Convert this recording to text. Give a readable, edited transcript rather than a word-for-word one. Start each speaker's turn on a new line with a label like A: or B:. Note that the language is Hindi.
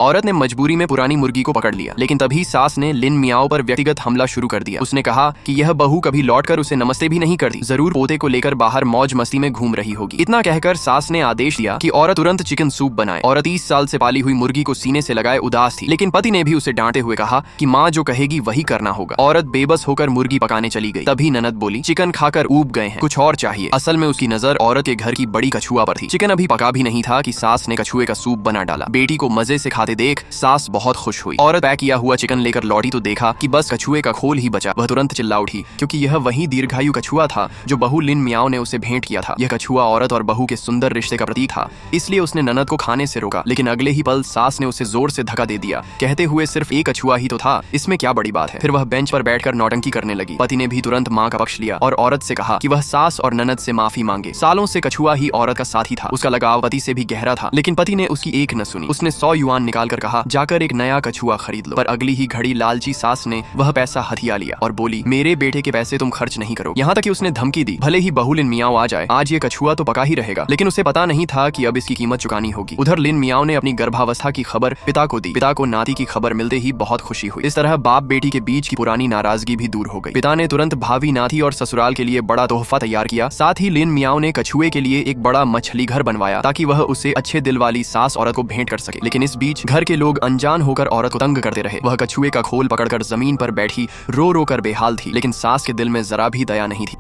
A: औरत ने मजबूरी में पुरानी मुर्गी को पकड़ लिया, लेकिन तभी सास ने लिन मियाओ पर व्यक्तिगत हमला शुरू कर दिया। उसने कहा कि यह बहू कभी लौटकर उसे नमस्ते भी नहीं करती, जरूर पोते को लेकर बाहर मौज मस्ती में घूम रही होगी। इतना कहकर सास ने आदेश दिया कि औरत तुरंत चिकन सूप बनाए। औरत 30 साल से पाली हुई मुर्गी को सीने से लगाए उदास थी, लेकिन पति ने भी उसे डांटे हुए कहा कि माँ जो कहेगी वही करना होगा। औरत बेबस होकर मुर्गी पकाने चली गई। तभी ननद बोली, चिकन खाकर ऊब गए हैं, कुछ और चाहिए। असल में उसकी नजर औरत के घर की बड़ी कछुआ पर थी। चिकन अभी पका भी नहीं था कि सास ने कछुए का सूप बना डाला। बेटी को मजे से खाते देख सास बहुत खुश हुई। औरत पैक किया हुआ चिकन लेकर लौटी तो देखा कि बस कछुए का खोल ही बचा। वह तुरंत चिल्ला उठी, क्योंकि यह वही दीर्घायु कछुआ था जो बहू लिन मियाओ ने उसे भेंट किया था। यह कछुआ औरत और बहू के सुंदर रिश्ते का प्रतीक था, इसलिए उसने ननद को खाने से रोका। लेकिन अगले ही पल सास ने उसे जोर से धक्का दे दिया, कहते हुए सिर्फ एक कछुआ ही तो था, इसमें क्या बड़ी बात है। फिर वह बेंच पर बैठकर नौटंकी करने लगी। पति ने भी तुरंत माँ का पक्ष लिया और औरत से कहा कि वह सास और ननद से माफी मांगे। सालों से कछुआ ही औरत का साथी था, उसका लगाव पति से भी गहरा था, लेकिन पति ने उसकी एक न सुनी। उसने 100 युआन निकालकर कहा, जाकर एक नया कछुआ खरीद लो। पर अगली ही घड़ी लालची सास ने वह पैसा हथिया लिया और बोली, मेरे बेटे के पैसे तुम खर्च नहीं करो। यहाँ तक कि उसने धमकी दी, भले ही बहू लिन मियाओ आ जाए, आज ये कछुआ तो पका ही रहेगा। लेकिन उसे पता नहीं था कि अब इसकी कीमत चुकानी होगी। उधर लिन मियाओ ने अपनी गर्भावस्था की खबर पिता को दी। पिता को नाती की खबर मिलते ही बहुत खुशी हुई। इस तरह बाप बेटी के बीच की पुरानी नाराजगी भी दूर हो गई। पिता ने तुरंत भावी नाती और ससुराल के लिए बड़ा तोहफा तैयार किया। साथ ही लिन मियाओ ने कछुए के लिए एक बड़ा मछली घर बनवाया ताकि वह उसे अच्छे दिल वाली सास औरत को भेंट कर सके। लेकिन इस बीच घर के लोग अनजान होकर औरत को तंग करते रहे। वह कछुए का खोल पकड़कर जमीन पर बैठी रो रो कर बेहाल थी, लेकिन सास के दिल में जरा भी दया नहीं थी।